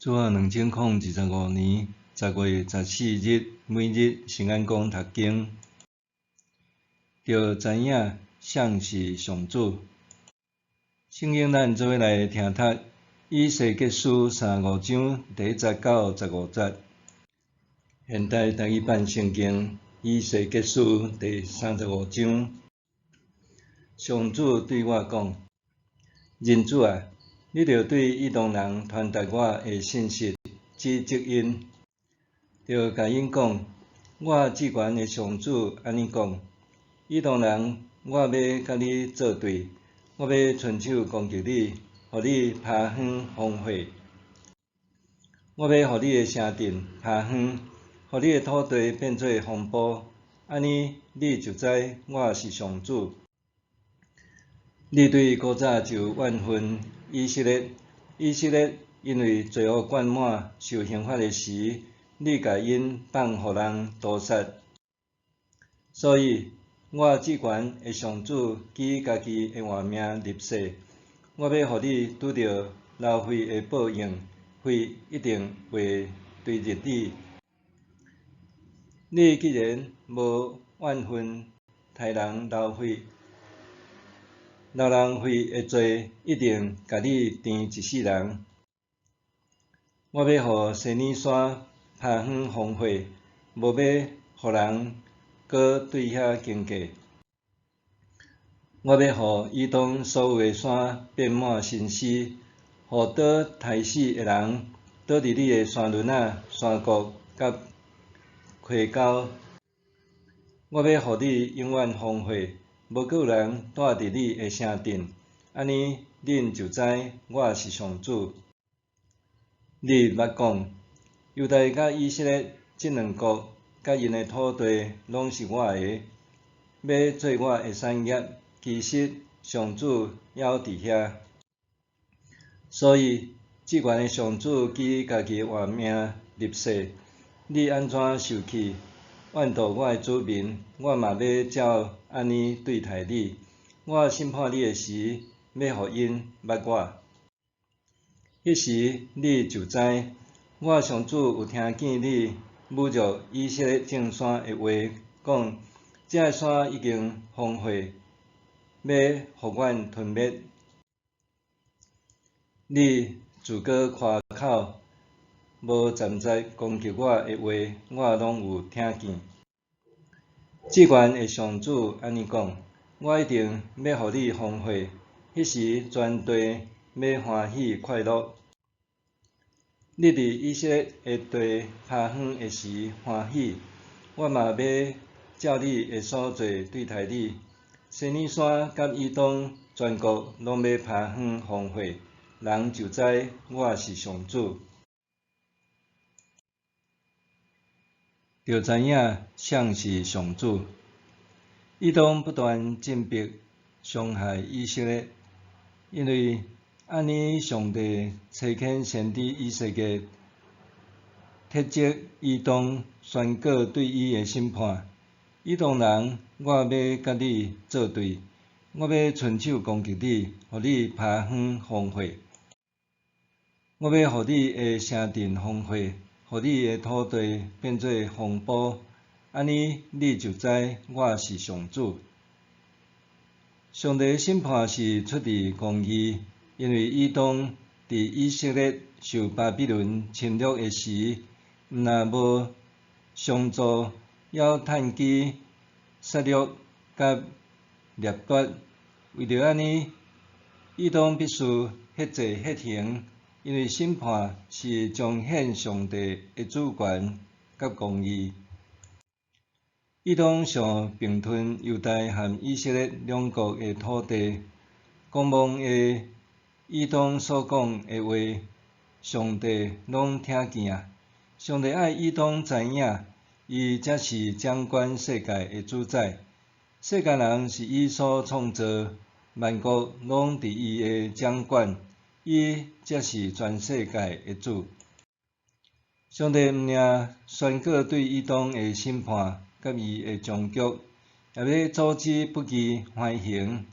主后2025年10月14日，每日圣安宫读经，就知影谁是上主。圣经咱做伙来听读以西结书35章第10到15节。现代台语版圣经以西结书第35章。上主对我讲：人子啊，你着对异邦人传达我的信息，指责因，着甲因讲：我至悬的上主安尼讲，异邦人，我要甲你作对，我要伸手攻击你，互你趴远荒废。我要互你的城镇趴远，互你的土地变做荒埔，安尼你就知我是上主。你对古早就怨恨以色列，因为罪恶灌满、受刑罚的时，你甲因放互人屠杀。所以，我至悬的上主举家己的活命立誓，我要互你拄着流血的报应，血一定会追入你。你既然无怨恨杀人流血，流人血的罪一定甲你填一世人。我要互西尼山趴远荒废，无要互人搁对遐经过。我要互以东所有的山遍满新尸，互倒刣死的人倒伫你的山峦仔、山谷甲溪沟。我要互你永远荒废，无搁有人住伫你的城镇，安尼恁就知我是上主。你捌讲，犹大甲以色列这两国甲因的土地拢是我的，要做我的产业。其实上主还伫遐，所以至悬的上主举家己的活命立誓，你安怎受气？怨妒我的子民，我嘛要照安尼对待你。我审判你的时，要互因捌我。迄时你就知，我上主有听见你侮辱以色列众山的话，讲这个山已经荒废，要互阮吞灭。你自搁夸口，无站在攻击我的话，我拢有听见。至悬的上主安尼讲，我一定要互你荒废，迄时全地要欢喜快乐。你伫以色列的地趴远的时欢喜，我嘛要照你的所做对待你。西尼山甲以东全国拢要趴远荒废，人就知我是上主。就知影谁是上主。以东不断进逼伤害以色列，因为安尼上帝差遣先知以西结，斥责以东，宣告对伊的审判。以东人，我要甲你作对，我要伸手攻击你，互你趴远荒废。我要互你的城镇荒废，互你的土地变做荒埔，安尼你就知我是上主。上帝的审判是出于公义，因为以东伫以色列受巴比伦侵略的时，毋但无相助，还趁机杀戮甲掠夺。为着安尼，以东必须血债血刑，因为审判是彰显上帝的主权甲公义。以东想并吞犹大和以色列两国的土地，狂妄的以东所讲的话，上帝拢听见啊！上帝爱以东知影，伊才是掌管世界的主宰。世间人是伊所创造，万国拢伫伊的掌管，伊才是全世界的主。上帝毋仅宣告对以东的审判，甲伊的终局，也要阻止不义橫行。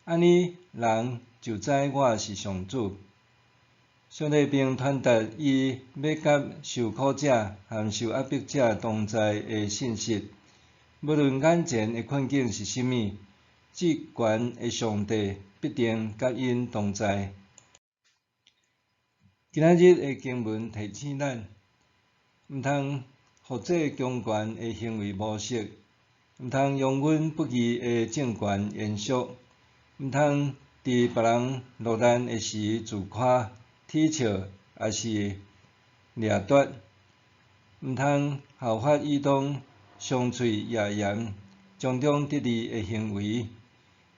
安尼人就知我是上主。上帝并传达伊要甲受苦者和受压迫者同在的信息。无论眼前的困境是甚物，至悬的上帝必定甲因同在。今仔日的经文提醒咱，毋通互这强权的行为模式，毋通用阮不义的政权延续，毋通伫别人落难的时自夸、踢笑，也是掠夺，毋通效法异端伤喙野言、从中得利的行为，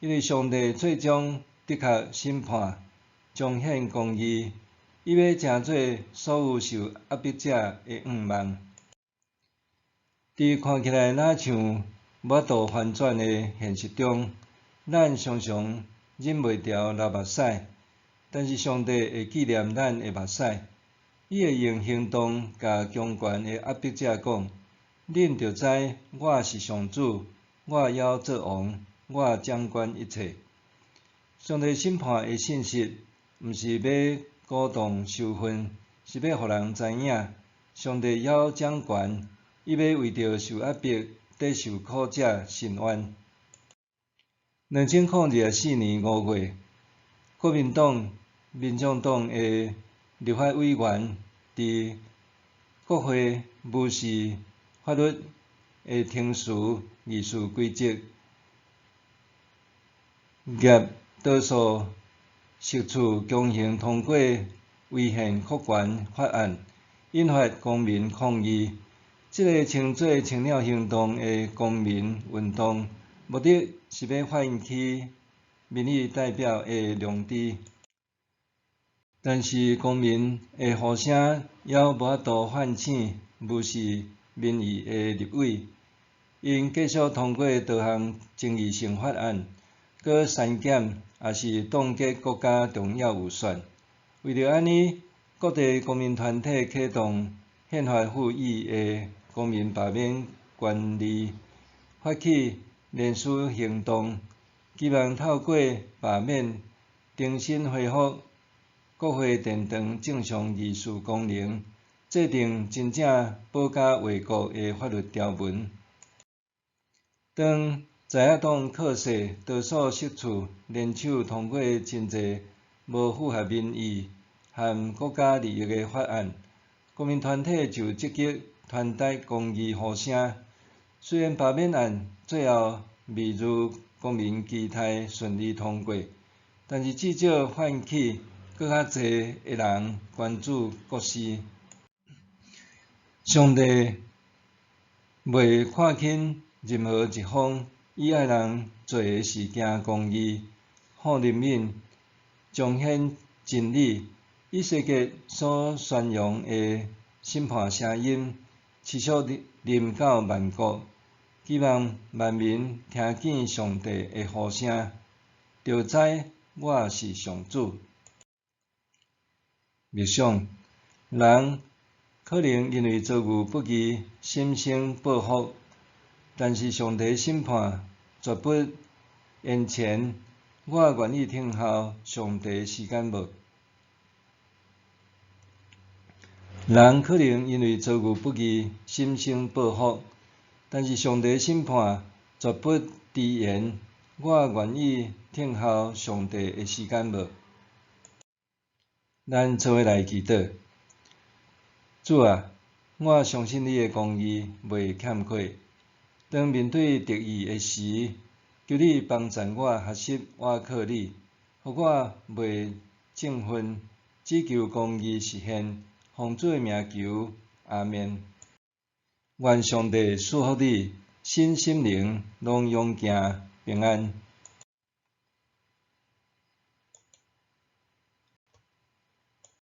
因为上帝最终的确审判、彰显公义。伊要成做所有受压迫者的愿望。伫看起来若像无法度反转的现实中，咱常常忍袂住流目屎，但是上帝会纪念咱的目屎，伊会用行动甲强权的压迫者讲：恁着知我是上主，我要做王，我掌管一切。上帝审判的信息，毋是要鼓动受愤，是要互人知影，上帝要掌权，伊要为着受压迫、得受苦者伸冤。2024年5月，国民党、民众党的立法委员伫国会无视法律的程序、议事规则，业多数释出强行通过违宪扩权法案，引发公民抗议。这个称作“青鸟行动”的公民运动，目的是要唤起民意代表的良知。但是公民的呼声也无法度唤醒无视民意的立委，因继续通过多项争议性法案，搁删减也是冻结国家重要预算。为着安尼，各地公民团体启动宪法复议的公民罢免权利，发起连署行动，希望透过罢免重新恢复国会殿堂正常议事功能，制定真正保家卫国的法律条文。当在野党靠势多数释出联手通过真侪无符合民意和国家利益的法案，公民团体就积极传达公义呼声。虽然罢免案最后未如公民期待顺利通过，但是至少唤起更较侪的人关注国事。上帝袂看轻任何一方，伊爱人做的是行公义、护人民、彰显真理。以世界所宣扬的审判声音，持续临到万国，希望万民听见上帝的呼声，着知我是上主。默想，人可能因为遭遇不义，心生报复，但是上帝审判绝不延前。我愿意听候上帝时间无？人可能因为遭遇不义，心生报复，但是上帝审判绝不迟延。我愿意听候上帝的时间无？咱做伙来祈祷。主啊，我相信你的公义袂欠缺。当面对敌意的时，求你帮助我学习倚靠你，互我袂振奋，只求公义实现。奉主的名求，阿们。愿上帝赐福你，身心灵拢永行平安。